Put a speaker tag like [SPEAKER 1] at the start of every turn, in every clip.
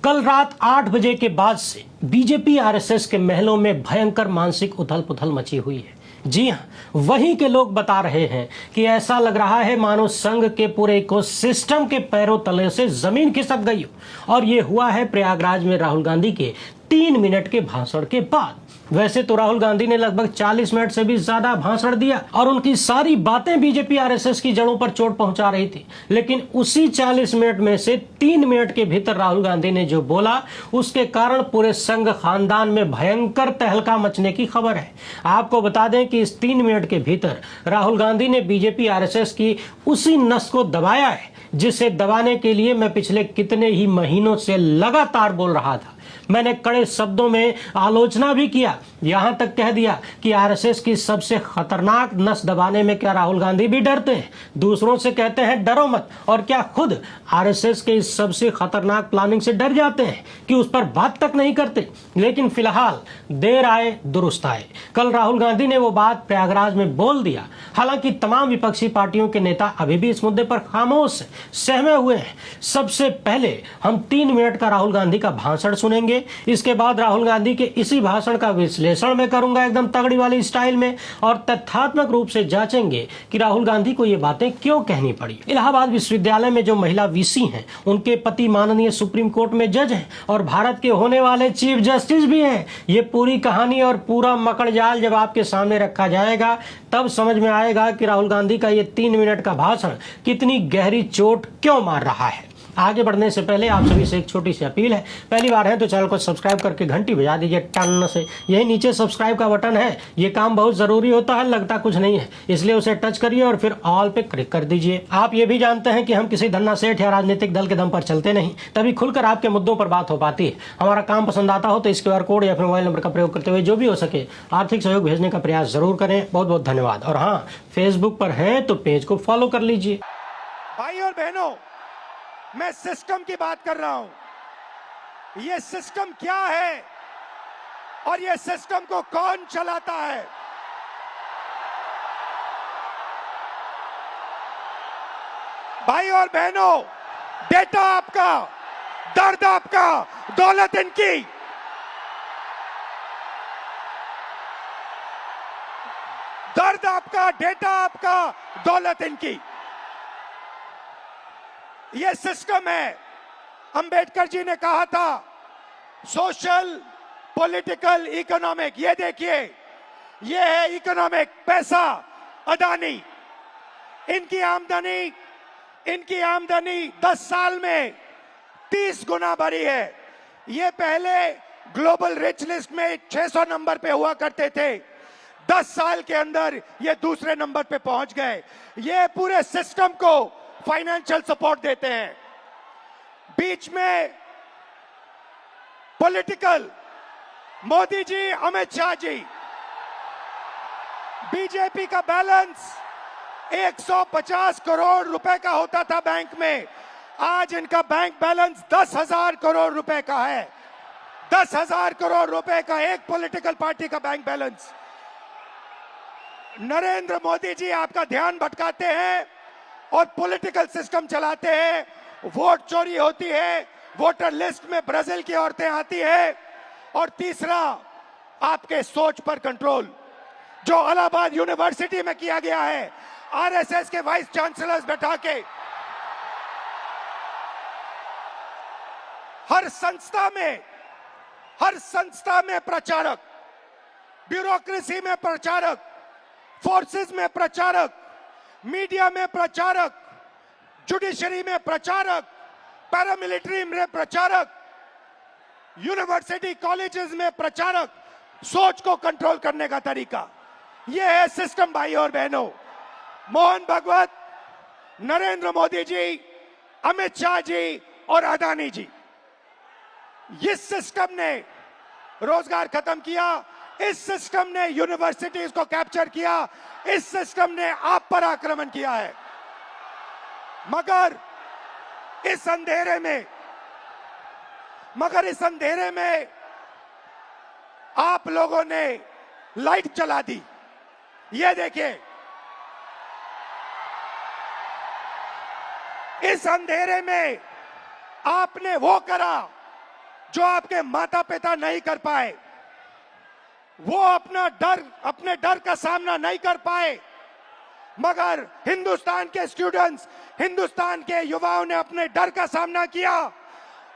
[SPEAKER 1] कल रात 8 बजे के बाद से बीजेपी आरएसएस के महलों में भयंकर मानसिक उथल पुथल मची हुई है। जी हां, वहीं के लोग बता रहे हैं कि ऐसा लग रहा है मानो संघ के पूरे इकोसिस्टम के पैरों तले से जमीन खिसक गई हो। और ये हुआ है प्रयागराज में राहुल गांधी के 3 मिनट के भाषण के बाद। वैसे तो राहुल गांधी ने लगभग 40 मिनट से भी ज्यादा भाषण दिया और उनकी सारी बातें बीजेपी आरएसएस की जड़ों पर चोट पहुंचा रही थी, लेकिन उसी 40 मिनट में से 3 मिनट के भीतर राहुल गांधी ने जो बोला उसके कारण पूरे संघ खानदान में भयंकर तहलका मचने की खबर है। आपको बता दें कि इस 3 मिनट के भीतर राहुल गांधी ने बीजेपी आरएसएस की उसी नस को दबाया है जिसे दबाने के लिए मैं पिछले कितने ही महीनों से लगातार बोल रहा था। मैंने कड़े शब्दों में आलोचना भी किया, यहां तक कह दिया कि आरएसएस की सबसे खतरनाक नस दबाने में क्या राहुल गांधी भी डरते हैं? दूसरों से कहते हैं डरो मत, और क्या खुद आरएसएस के इस सबसे खतरनाक प्लानिंग से डर जाते हैं कि उस पर बात तक नहीं करते? लेकिन फिलहाल देर आए दुरुस्त आए। कल राहुल गांधी ने वो बात प्रयागराज में बोल दिया। हालांकि तमाम विपक्षी पार्टियों के नेता अभी भी इस मुद्दे पर खामोश सहमे हुए हैं। सबसे पहले हम 3 मिनट का राहुल गांधी का भाषण सुनेंगे। इसके बाद राहुल गांधी के इसी भाषण का विश्लेषण मैं करूंगा एकदम तगड़ी वाली स्टाइल में, और तथ्यात्मक रूप से जांचेंगे कि राहुल गांधी को ये बातें क्यों कहनी पड़ी। इलाहाबाद विश्वविद्यालय में जो महिला वीसी हैं, उनके पति माननीय सुप्रीम कोर्ट में जज हैं और भारत के होने वाले चीफ जस्टिस भी हैं। ये पूरी कहानी और पूरा मकड़जाल जब आपके सामने रखा जाएगा तब समझ में आएगा कि राहुल गांधी का ये 3 मिनट का भाषण कितनी गहरी चोट क्यों मार रहा है। आगे बढ़ने से पहले आप सभी से एक छोटी सी अपील है। पहली बार है तो चैनल को सब्सक्राइब करके घंटी बजा दीजिए टन से। यही नीचे सब्सक्राइब का बटन है, ये काम बहुत जरूरी होता है, लगता कुछ नहीं है, इसलिए उसे टच करिए और फिर ऑल पे क्लिक कर दीजिए। आप ये भी जानते हैं कि हम किसी धन्ना सेठ या राजनीतिक दल के दम पर चलते नहीं, तभी खुलकर आपके मुद्दों पर बात हो पाती है। हमारा काम पसंद आता हो तो इस QR कोड या फिर मोबाइल नंबर का प्रयोग करते हुए जो भी हो सके आर्थिक सहयोग भेजने का प्रयास जरूर करें। बहुत बहुत धन्यवाद। और हाँ, फेसबुक पर हैं तो पेज को फॉलो कर लीजिए।
[SPEAKER 2] भाई और बहनों, मैं सिस्टम की बात कर रहा हूं। ये सिस्टम क्या है और ये सिस्टम को कौन चलाता है? भाई और बहनों, डेटा आपका, दर्द आपका, दौलत इनकी। दर्द आपका, डेटा आपका, दौलत इनकी। ये सिस्टम है। अंबेडकर जी ने कहा था सोशल, पॉलिटिकल, इकोनॉमिक। ये देखिए, ये है इकोनॉमिक, पैसा, अदानी। इनकी आमदनी 10 साल में 30 गुना बढ़ी है। ये पहले ग्लोबल रिच लिस्ट में 600 नंबर पे हुआ करते थे, 10 साल के अंदर ये दूसरे नंबर पे पहुंच गए। ये पूरे सिस्टम को फाइनेंशियल सपोर्ट देते हैं। बीच में पॉलिटिकल, मोदी जी, अमित शाह जी। बीजेपी का बैलेंस 150 करोड़ रुपए का होता था बैंक में, आज इनका बैंक बैलेंस 10,000 करोड़ रुपए का है। 10,000 करोड़ रुपए का एक पॉलिटिकल पार्टी का बैंक बैलेंस। नरेंद्र मोदी जी आपका ध्यान भटकाते हैं और पॉलिटिकल सिस्टम चलाते हैं। वोट चोरी होती है, वोटर लिस्ट में ब्राजील की औरतें आती है। और तीसरा, आपके सोच पर कंट्रोल, जो इलाहाबाद यूनिवर्सिटी में किया गया है, आरएसएस के वाइस चांसलर्स बैठा के। हर संस्था में प्रचारक, ब्यूरोक्रेसी में प्रचारक, फोर्सेस में प्रचारक, मीडिया में प्रचारक, जुडिशरी में प्रचारक, पैरामिलिट्री में प्रचारक, यूनिवर्सिटी कॉलेजेस में प्रचारक। सोच को कंट्रोल करने का तरीका यह है सिस्टम। भाई और बहनों, मोहन भगवत, नरेंद्र मोदी जी, अमित शाह जी और अदानी जी, इस सिस्टम ने रोजगार खत्म किया। इस सिस्टम ने यूनिवर्सिटीज को कैप्चर किया। इस सिस्टम ने आप पर आक्रमण किया है। मगर इस अंधेरे में आप लोगों ने लाइट जला दी। ये देखिए, इस अंधेरे में आपने वो करा जो आपके माता पिता नहीं कर पाए, वो अपने डर का सामना नहीं कर पाए, मगर हिंदुस्तान के स्टूडेंट्स, हिंदुस्तान के युवाओं ने अपने डर का सामना किया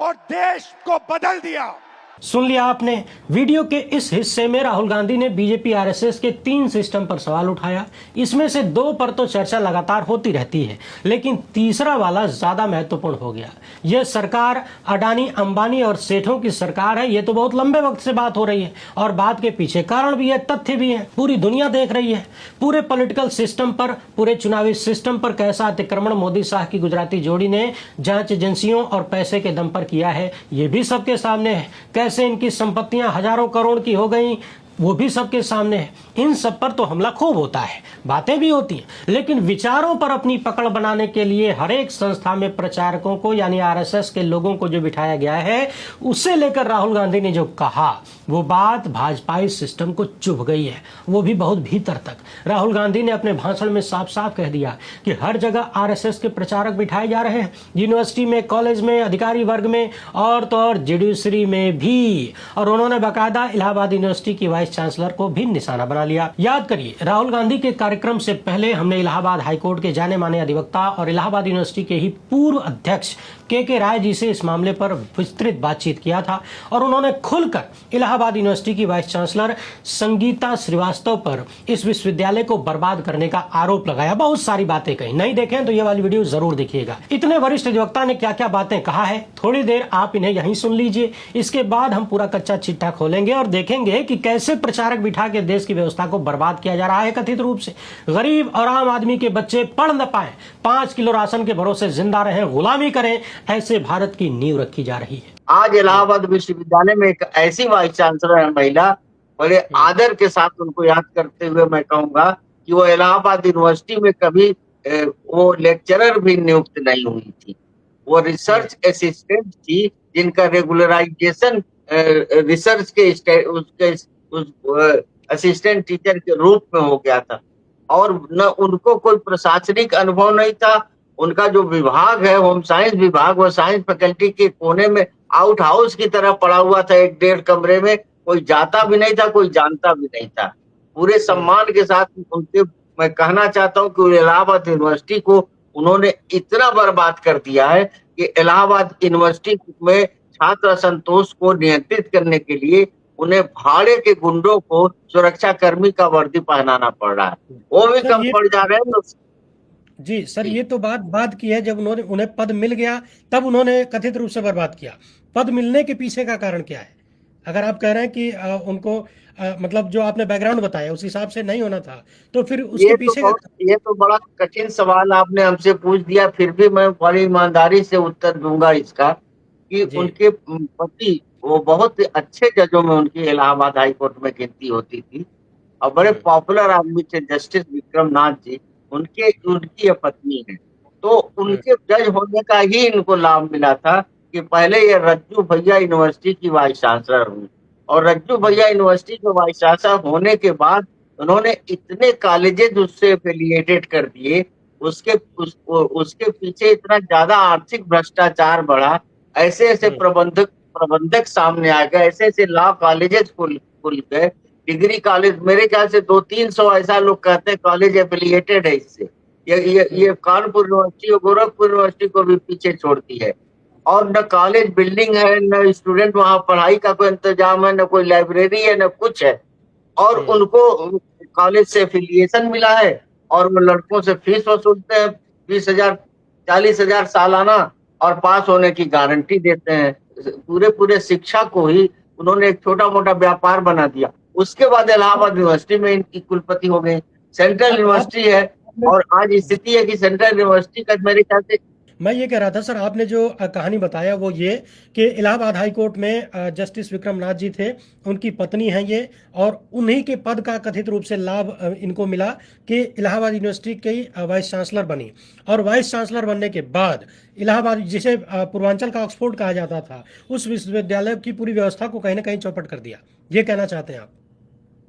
[SPEAKER 2] और देश को बदल दिया।
[SPEAKER 1] सुन लिया आपने। वीडियो के इस हिस्से में राहुल गांधी ने बीजेपी आरएसएस के 3 सिस्टम पर सवाल उठाया। इसमें से 2 पर तो चर्चा लगातार होती रहती है, लेकिन तीसरा वाला ज्यादा महत्वपूर्ण हो गया। यह सरकार अडानी, अंबानी और सेठों की सरकार है। यह तो बहुत लंबे वक्त से बात हो रही है और बात के पीछे कारण भी है, तथ्य भी है, पूरी दुनिया देख रही है। पूरे पॉलिटिकल सिस्टम पर, पूरे चुनावी सिस्टम पर कैसा अतिक्रमण मोदी शाह की गुजराती जोड़ी ने जांच एजेंसियों और पैसे के दम पर किया है, यह भी सबके सामने है। कैसे इनकी संपत्तियां हजारों करोड़ की हो गई, वो भी सबके सामने है। इन सब पर तो हमला खूब होता है, बातें भी होती हैं, लेकिन विचारों पर अपनी पकड़ बनाने के लिए हर एक संस्था में प्रचारकों को, यानी आरएसएस के लोगों को जो बिठाया गया है, उससे लेकर राहुल गांधी ने जो कहा, वो बात भाजपाई सिस्टम को चुभ गई है, वो भी बहुत भीतर तक। राहुल गांधी ने अपने भाषण में साफ साफ कह दिया कि हर जगह आरएसएस के प्रचारक बिठाए जा रहे हैं, यूनिवर्सिटी में, कॉलेज में, अधिकारी वर्ग में और तो और जुडिशरी में भी। और उन्होंने बाकायदा इलाहाबाद यूनिवर्सिटी की वाइस चांसलर को भी निशाना बना लिया। याद करिए, राहुल गांधी के कार्यक्रम से पहले हमने इलाहाबाद हाईकोर्ट के जाने माने अधिवक्ता और इलाहाबाद यूनिवर्सिटी के ही पूर्व अध्यक्ष के राय जी से इस मामले पर विस्तृत बातचीत किया था और उन्होंने खुलकर इलाहाबाद यूनिवर्सिटी की वाइस चांसलर संगीता श्रीवास्तव पर इस विश्वविद्यालय को बर्बाद करने का आरोप लगाया। बहुत सारी बातें कही, नहीं देखें तो ये वाली वीडियो जरूर देखिएगा। इतने वरिष्ठ अधिवक्ता ने क्या क्या बातें कहा है, थोड़ी देर आप इन्हें यहीं सुन लीजिए। इसके बाद हम पूरा कच्चा चिट्ठा खोलेंगे और देखेंगे कि कैसे प्रचारक बिठा के देश की व्यवस्था को बर्बाद किया जा रहा है कथित रूप से। गरीब और आम आदमी के बच्चे पढ़ न पाए, 5 किलो राशन के भरोसे जिंदा रहें, गुलामी करें, ऐसे भारत की नींव रखी जा रही है।
[SPEAKER 3] आज इलाहाबाद विश्वविद्यालय में एक ऐसी वाइस चांसलर है महिला, बड़े आदर के साथ उनको याद करते हुए मैं कहूंगा कि वो इलाहाबाद यूनिवर्सिटी में कभी वो लेक्चरर भी नियुक्त नहीं हुई थी, वो रिसर्च असिस्टेंट थी, जिनका रेगुलराइजेशन रिसर्च के उसके असिस्टेंट टीचर के रूप में हो गया था। और न उनको कोई प्रशासनिक अनुभव नहीं था। उनका जो विभाग है, होम साइंस विभाग, वो साइंस फैकल्टी के कोने में आउट हाउस की तरह पड़ा हुआ था, 1-1.5 कमरे में। कोई जाता भी नहीं था, कोई जानता भी नहीं था। पूरे सम्मान के साथ उनके मैं कहना चाहता हूँ कि इलाहाबाद यूनिवर्सिटी को उन्होंने इतना बर्बाद कर दिया है कि इलाहाबाद यूनिवर्सिटी में छात्र असंतोष को नियंत्रित करने के लिए उन्हें भाड़े के गुंडों को सुरक्षा कर्मी का वर्दी पहनाना पड़ रहा है। वो भी कम पड़ जा रहे हैं।
[SPEAKER 1] जी सर, ये तो बात की है, जब उन्हें पद मिल गया तब उन्होंने कथित रूप से बर्बाद किया। पद मिलने के पीछे का कारण क्या है? अगर आप कह रहे हैं कि उनको मतलब जो आपने बैकग्राउंड बताया उस हिसाब से नहीं होना था, तो फिर उसके पीछे
[SPEAKER 3] ये तो बड़ा कठिन सवाल आपने हमसे पूछ दिया, फिर भी मैं बड़ी ईमानदारी से उत्तर दूंगा इसका कि उनके पति वो बहुत अच्छे जजों में उनकी इलाहाबाद हाई कोर्ट में गिनती होती थी और बड़े पॉपुलर आदमी थे, जस्टिस विक्रमनाथ जी, उनकी पत्नी है। तो उनके जज होने का ही इनको लाभ मिला था कि पहले ये रज्जू भैया यूनिवर्सिटी की वाइस चांसलर हुई और रज्जू भैया यूनिवर्सिटी के वाइस चांसलर होने के बाद उन्होंने इतने कॉलेजेस उससे एफिलिएटेड कर दिए, उसके पीछे इतना ज्यादा आर्थिक भ्रष्टाचार बढ़ा, ऐसे ऐसे प्रबंधक सामने आ गए, ऐसे ऐसे लॉ कॉलेजेस खुल गए, डिग्री कॉलेज, मेरे ख्याल से 200-300 ऐसा लोग कहते हैं कॉलेज एफिलिएटेड है इससे। ये कानपुर यूनिवर्सिटी और गोरखपुर यूनिवर्सिटी को भी पीछे छोड़ती है। और न कॉलेज बिल्डिंग है, न स्टूडेंट वहां पढ़ाई का कोई इंतजाम है, न कोई लाइब्रेरी है, न कुछ है। और उनको कॉलेज से एफिलिएशन मिला है और वो लड़कों से फीस वसूलते हैं 20,000-40,000 सालाना और पास होने की गारंटी देते हैं। पूरे शिक्षा को ही उन्होंने एक छोटा मोटा व्यापार बना दिया। उसके बाद इलाहाबाद यूनिवर्सिटी में इनकी कुलपति हो गई। सेंट्रल यूनिवर्सिटी है और आज स्थिति है कि सेंट्रल यूनिवर्सिटी का मेरे ख्याल से,
[SPEAKER 1] मैं ये कह रहा था सर, आपने जो कहानी बताया वो ये कि इलाहाबाद हाई कोर्ट में जस्टिस विक्रमनाथ जी थे, उनकी पत्नी है ये, और उन्हीं के पद का कथित रूप से लाभ इनको मिला कि इलाहाबाद यूनिवर्सिटी की वाइस चांसलर बनी। और वाइस चांसलर बनने के बाद इलाहाबाद, जिसे पूर्वांचल का ऑक्सफोर्ड कहा जाता था, उस विश्वविद्यालय की पूरी व्यवस्था को कहीं ना कहीं चौपट कर दिया। ये कहना चाहते हैं आप?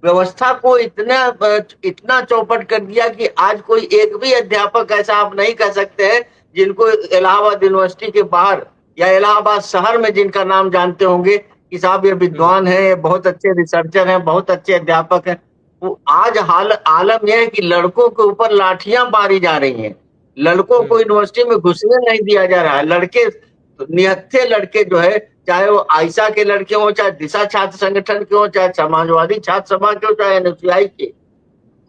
[SPEAKER 3] व्यवस्था को इतना चौपट कर दिया कि आज कोई एक भी अध्यापक ऐसा आप नहीं कह सकते हैं जिनको इलाहाबाद यूनिवर्सिटी के बाहर या इलाहाबाद शहर में जिनका नाम जानते होंगे कि साहब ये विद्वान है, बहुत अच्छे रिसर्चर हैं, बहुत अच्छे अध्यापक हैं, वो आज आलम यह है कि लड़कों के ऊपर लाठियां मारी जा रही हैं, लड़कों को यूनिवर्सिटी में घुसने नहीं दिया जा रहा है। लड़के, निहत्थे लड़के जो है, चाहे वो आयशा के लड़के हों, चाहे दिशा छात्र संगठन के हों, चाहे समाजवादी छात्र सभा के हों, चाहे एनएसयूआई के,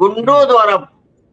[SPEAKER 3] गुंडों द्वारा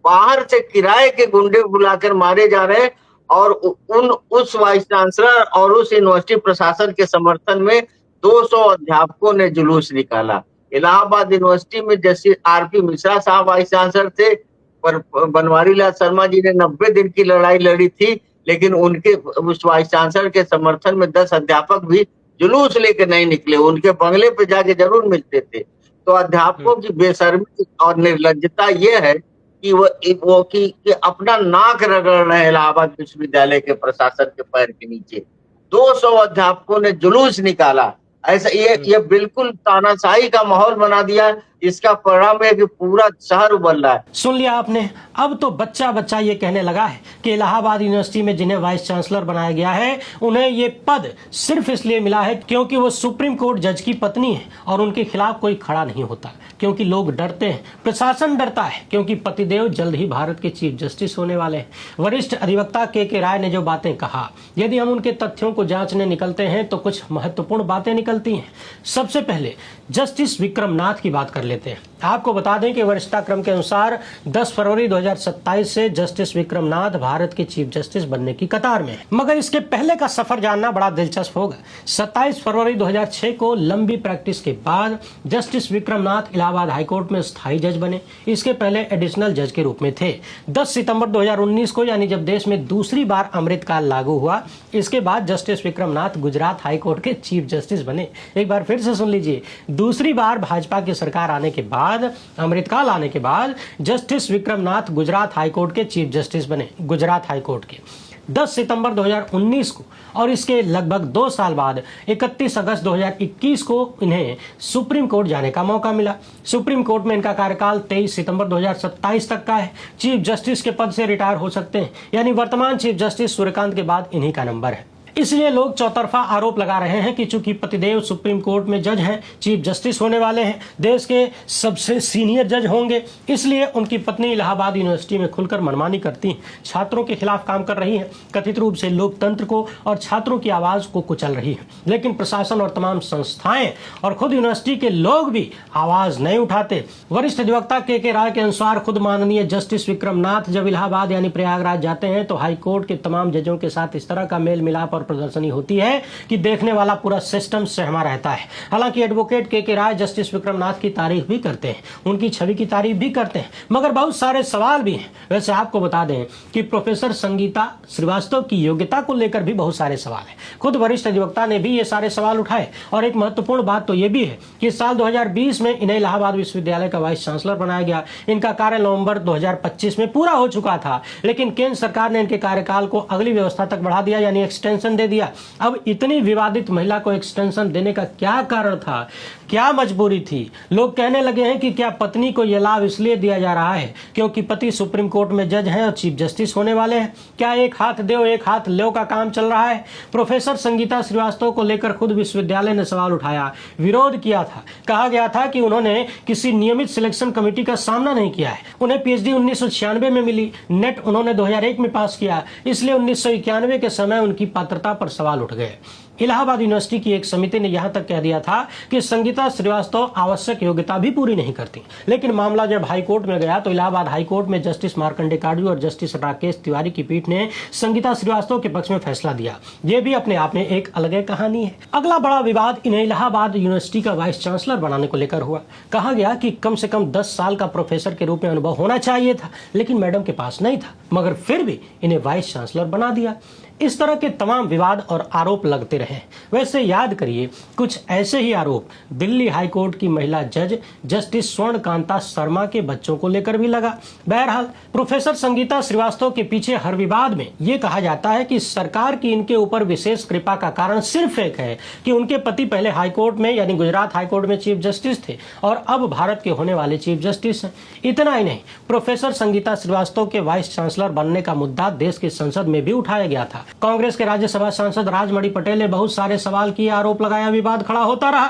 [SPEAKER 3] बाहर से किराए के गुंडे बुलाकर मारे जा रहे हैं। और उस वाइस चांसलर और उस यूनिवर्सिटी प्रशासन के समर्थन में 200 अध्यापकों ने जुलूस निकाला। इलाहाबाद यूनिवर्सिटी में जस्टिस आरपी मिश्रा साहब वाइस चांसलर थे, पर बनवारी लाल शर्मा जी ने 90 दिन की लड़ाई लड़ी थी, लेकिन उनके उस वाइस चांसलर के समर्थन में 10 अध्यापक भी जुलूस लेकर नहीं निकले, उनके बंगले पे जाके जरूर मिलते थे। तो अध्यापकों की बेशर्मी और निर्लज्जता ये है कि वो कि अपना नाक रगड़ रहे हैं इलाहाबाद विश्वविद्यालय के प्रशासन के पैर के नीचे। 200 अध्यापकों ने जुलूस निकाला। ऐसा ये बिल्कुल तानाशाही का माहौल बना दिया, इसका परिणाम है कि पूरा शहर उबल रहा है।
[SPEAKER 1] सुन लिया आपने। अब तो बच्चा बच्चा ये कहने लगा है कि इलाहाबाद यूनिवर्सिटी में जिन्हें वाइस चांसलर बनाया गया है, उन्हें ये पद सिर्फ इसलिए मिला है क्योंकि वो सुप्रीम कोर्ट जज की पत्नी है और उनके खिलाफ कोई खड़ा नहीं होता, क्योंकि लोग डरते हैं, प्रशासन डरता है, क्योंकि पतिदेव जल्द ही भारत के चीफ जस्टिस होने वाले हैं। वरिष्ठ अधिवक्ता के राय ने जो बातें कहा, यदि हम उनके तथ्यों को जांचने निकलते हैं तो कुछ महत्वपूर्ण बातें निकलती हैं। सबसे पहले जस्टिस विक्रम नाथ की बात कर लेते हैं। आपको बता दें कि वरिष्ठता क्रम के अनुसार 10 फरवरी 2027 से जस्टिस विक्रम नाथ भारत के चीफ जस्टिस बनने की कतार में है। मगर इसके पहले का सफर जानना बड़ा दिलचस्प होगा। 27 फरवरी 2006 को लंबी प्रैक्टिस के बाद जस्टिस विक्रम नाथ इलाहाबाद हाईकोर्ट में स्थायी जज बने। इसके पहले एडिशनल जज के रूप में थे। 10 सितंबर 2019 को, यानी जब देश में दूसरी बार अमृतकाल लागू हुआ, इसके बाद जस्टिस विक्रम नाथ गुजरात हाईकोर्ट के चीफ जस्टिस बने। एक बार फिर से सुन लीजिए, दूसरी बार भाजपा की सरकार आने के बाद, अमृतकाल आने के बाद जस्टिस विक्रम नाथ गुजरात हाईकोर्ट के चीफ जस्टिस बने, गुजरात हाईकोर्ट के 10 सितंबर 2019 को। और इसके लगभग 2 साल बाद 31 अगस्त 2021 को इन्हें सुप्रीम कोर्ट जाने का मौका मिला। सुप्रीम कोर्ट में इनका कार्यकाल 23 सितंबर 2027 तक का है। चीफ जस्टिस के पद से रिटायर हो सकते हैं, यानी वर्तमान चीफ जस्टिस सूर्यकांत के बाद इन्हीं का नंबर है। इसलिए लोग चौतरफा आरोप लगा रहे हैं कि चूंकि पतिदेव सुप्रीम कोर्ट में जज हैं, चीफ जस्टिस होने वाले हैं, देश के सबसे सीनियर जज होंगे, इसलिए उनकी पत्नी इलाहाबाद यूनिवर्सिटी में खुलकर मनमानी करती हैं, छात्रों के खिलाफ काम कर रही हैं, कथित रूप से लोकतंत्र को और छात्रों की आवाज को कुचल रही है। लेकिन प्रशासन और तमाम संस्थाएं और खुद यूनिवर्सिटी के लोग भी आवाज नहीं उठाते। वरिष्ठ अधिवक्ता के राय के अनुसार खुद माननीय जस्टिस विक्रम नाथ जब इलाहाबाद यानी प्रयागराज जाते हैं तो हाईकोर्ट के तमाम जजों के साथ इस तरह का मेल मिलाप और प्रदर्शनी होती है कि देखने वाला पूरा सिस्टम सहमा रहता है। हालांकि एडवोकेट के राय जस्टिस विक्रम नाथ की तारीफ भी करते हैं, उनकी छवि की तारीफ भी करते हैं, मगर बहुत सारे सवाल भी हैं। वैसे आपको बता दें कि प्रोफेसर संगीता श्रीवास्तव की योग्यता को लेकर भी बहुत सारे सवाल हैं। खुद वरिष्ठ अधिवक्ता ने भी ये सारे सवाल उठाए। और एक महत्वपूर्ण बात तो ये भी है कि साल 2020 में इन्हें इलाहाबाद विश्वविद्यालय का वाइस चांसलर बनाया गया। इनका कार्य नवंबर 2025 में पूरा हो चुका था, लेकिन केंद्र सरकार ने इनके कार्यकाल को अगली व्यवस्था तक बढ़ा दिया, यानी एक्सटेंशन दे दिया। अब इतनी विवादित महिला को एक्सटेंशन देने का क्या कारण था, क्या मजबूरी थी? लोग कहने लगे हैं कि क्या पत्नी को यह लाभ इसलिए दिया जा रहा है क्योंकि पति सुप्रीम कोर्ट में जज हैं और चीफ जस्टिस होने वाले हैं? क्या एक हाथ दो एक हाथ लो का काम चल रहा है? प्रोफेसर संगीता श्रीवास्तव को लेकर खुद विश्वविद्यालय ने सवाल उठाया, विरोध किया था। कहा गया था कि उन्होंने किसी नियमित सिलेक्शन कमेटी का सामना नहीं किया है। उन्हें पीएचडी 1996 में मिली, नेट उन्होंने 2001 में पास किया, इसलिए 1991 के समय उनकी पात्रता पर सवाल उठ गए। इलाहाबाद यूनिवर्सिटी की एक समिति ने यहां तक कह दिया था कि संगीता श्रीवास्तव आवश्यक योग्यता भी पूरी नहीं करती। लेकिन मामला जब हाईकोर्ट में गया तो इलाहाबाद हाईकोर्ट में जस्टिस मार्कंडे काजू और जस्टिस राकेश तिवारी की पीठ ने संगीता श्रीवास्तव के पक्ष में फैसला दिया। यह भी अपने आप में एक अलग कहानी है। अगला बड़ा विवाद इन्हें इलाहाबाद यूनिवर्सिटी का वाइस चांसलर बनाने को लेकर हुआ। कहा गया कि कम से कम 10 साल का प्रोफेसर के रूप में अनुभव होना चाहिए था, लेकिन मैडम के पास नहीं था, मगर फिर भी इन्हें वाइस चांसलर बना दिया। इस तरह के तमाम विवाद और आरोप लगते रहे। वैसे याद करिए, कुछ ऐसे ही आरोप दिल्ली हाईकोर्ट की महिला जज जस्टिस स्वर्णकांता शर्मा के बच्चों को लेकर भी लगा। बहरहाल प्रोफेसर संगीता श्रीवास्तव के पीछे हर विवाद में यह कहा जाता है कि सरकार की इनके ऊपर विशेष कृपा का कारण सिर्फ एक है कि उनके पति पहले हाईकोर्ट में यानी गुजरात हाईकोर्ट में चीफ जस्टिस थे और अब भारत के होने वाले चीफ जस्टिस हैं। इतना ही नहीं, प्रोफेसर संगीता श्रीवास्तव के वाइस चांसलर बनने का मुद्दा देश की संसद में भी उठाया गया था। कांग्रेस के राज्यसभा सांसद राजमणि पटेल ने बहुत सारे सवाल किए, आरोप लगाया, विवाद खड़ा होता रहा।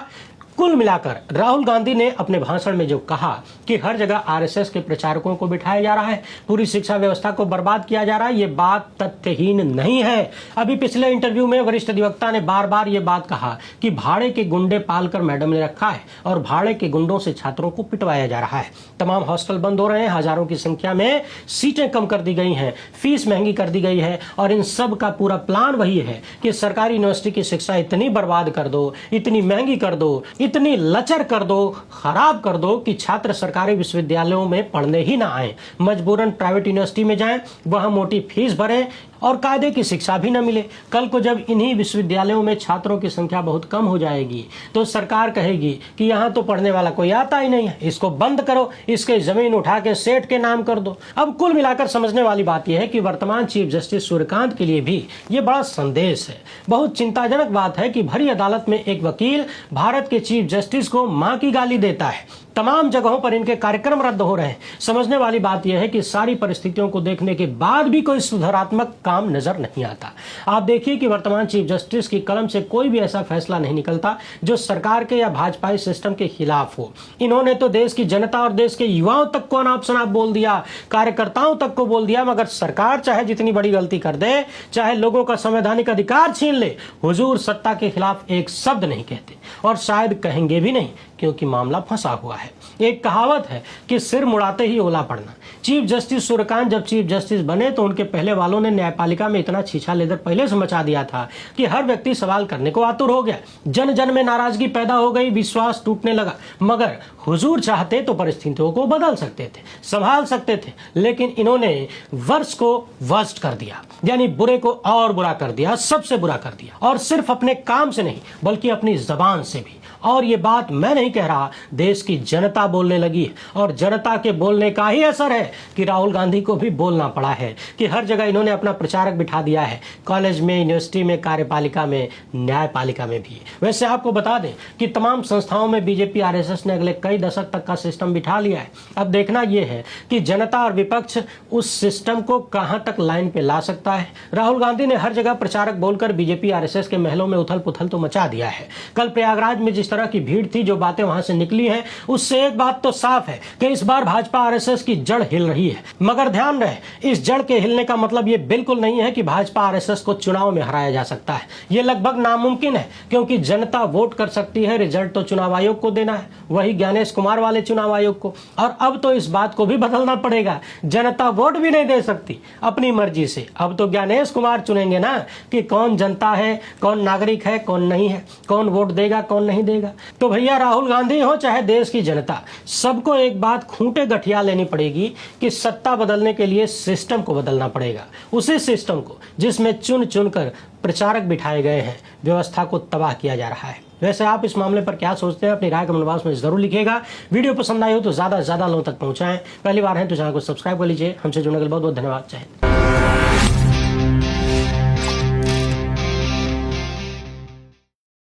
[SPEAKER 1] कुल मिलाकर राहुल गांधी ने अपने भाषण में जो कहा कि हर जगह आरएसएस के प्रचारकों को बिठाया जा रहा है, पूरी शिक्षा व्यवस्था को बर्बाद किया जा रहा है, ये बात तथ्यहीन नहीं है। अभी पिछले इंटरव्यू में वरिष्ठ अधिवक्ता ने बार बार ये बात कहा कि भाड़े के गुंडे पालकर मैडम ने रखा है और भाड़े के गुंडों से छात्रों को पिटवाया जा रहा है। तमाम हॉस्टल बंद हो रहे हैं, हजारों की संख्या में सीटें कम कर दी गई हैं, फीस महंगी कर दी गई है और इन सब का पूरा प्लान वही है कि सरकारी यूनिवर्सिटी की शिक्षा इतनी बर्बाद कर दो, इतनी महंगी कर दो, इतनी लचर कर दो, खराब कर दो कि छात्र सरकारी विश्वविद्यालयों में पढ़ने ही ना आए, मजबूरन प्राइवेट यूनिवर्सिटी में जाएं, वहां मोटी फीस भरें और कायदे की शिक्षा भी न मिले। कल को जब इन्हीं विश्वविद्यालयों में छात्रों की संख्या बहुत कम हो जाएगी तो सरकार कहेगी कि यहाँ तो पढ़ने वाला कोई आता ही नहीं है, इसको बंद करो, इसके जमीन उठा के सेठ के नाम कर दो। अब कुल मिलाकर समझने वाली बात यह है कि वर्तमान चीफ जस्टिस सूर्यकांत के लिए भी ये बड़ा संदेश है। बहुत चिंताजनक बात है कि भरी अदालत में एक वकील भारत के चीफ जस्टिस को मां की गाली देता है। तमाम जगहों पर इनके कार्यक्रम रद्द हो रहे हैं। समझने वाली बात यह है कि सारी परिस्थितियों को देखने के बाद भी कोई सुधारात्मक काम नजर नहीं आता। आप देखिए कि वर्तमान चीफ जस्टिस की कलम से कोई भी ऐसा फैसला नहीं निकलता जो सरकार के या भाजपाई सिस्टम के खिलाफ हो। इन्होंने तो देश की जनता और देश के युवाओं तक को अनाप शनाप बोल दिया, कार्यकर्ताओं तक को बोल दिया, मगर सरकार चाहे जितनी बड़ी गलती कर दे, चाहे लोगों का संवैधानिक अधिकार छीन ले, हुजूर सत्ता के खिलाफ एक शब्द नहीं कहते और शायद कहेंगे भी नहीं, क्योंकि मामला फंसा हुआ है। एक कहावत है कि सिर मुड़ाते ही ओला पड़ना। चीफ जस्टिस सूर्यकांत जब चीफ जस्टिस बने तो उनके पहले वालों ने न्यायपालिका में इतना छीछा लेदर पहले से मचा दिया था कि हर व्यक्ति सवाल करने को आतुर हो गया। जन जन में नाराजगी पैदा हो गई, विश्वास टूटने लगा। मगर हुजूर चाहते तो परिस्थितियों को बदल सकते थे, संभाल सकते थे, लेकिन इन्होंने वर्ष को वर्स्ट कर दिया, यानी बुरे को और बुरा कर दिया, सबसे बुरा कर दिया। और सिर्फ अपने काम से नहीं बल्कि अपनी जबान से भी। और ये बात मैं नहीं कह रहा, देश की जनता बोलने लगी है और जनता के बोलने का ही असर है कि राहुल गांधी को भी बोलना पड़ा है कि हर जगह इन्होंने अपना प्रचारक बिठा दिया है, कॉलेज में, यूनिवर्सिटी में, कार्यपालिका में, न्यायपालिका में भी। वैसे आपको बता दें कि तमाम संस्थाओं में बीजेपी आरएसएस ने अगले कई दशक तक का सिस्टम बिठा लिया है। अब देखना यह है कि जनता और विपक्ष उस सिस्टम को कहां तक लाइन पे ला सकता है। राहुल गांधी ने हर जगह प्रचारक बोलकर बीजेपी आरएसएस के महलों में उथल पुथल तो मचा दिया है। कल प्रयागराज में जिस तरह की भीड़ थी, जो बातें वहां से निकली हैं, उससे एक बात तो साफ है कि इस बार भाजपा आरएसएस की जड़ हिल रही है। मगर ध्यान रहे, इस जड़ के हिलने का मतलब ये बिल्कुल नहीं है कि भाजपा आरएसएस को चुनाव में हराया जा सकता है। ये लगभग नामुमकिन है, क्योंकि जनता वोट कर सकती है, रिजल्ट तो चुनाव आयोग को देना है, वही ज्ञानेश कुमार वाले चुनाव आयोग को। और अब तो इस बात को भी बदलना पड़ेगा, जनता वोट भी नहीं दे सकती अपनी मर्जी से। अब तो ज्ञानेश कुमार चुनेंगे ना कि कौन जनता है, कौन नागरिक है, कौन नहीं है, कौन वोट देगा, कौन नहीं देगा। तो भैया राहुल गांधी हो चाहे देश की जनता, सबको एक बात खूंटे गठिया लेनी पड़ेगी कि सत्ता बदलने के लिए सिस्टम को बदलना पड़ेगा। उसी सिस्टम को जिसमें चुन चुन कर प्रचारक बिठाए गए हैं, व्यवस्था को तबाह किया जा रहा है। वैसे आप इस मामले पर क्या सोचते हैं, अपनी राय कमेंट बॉक्स में जरूर लिखिएगा। वीडियो पसंद आई हो तो ज्यादा से ज्यादा लोगों तक पहुंचाएं। पहली बार है तो चैनल को सब्सक्राइब कर लीजिए। हमसे जुड़ने के लिए बहुत बहुत धन्यवाद। जय हिंद।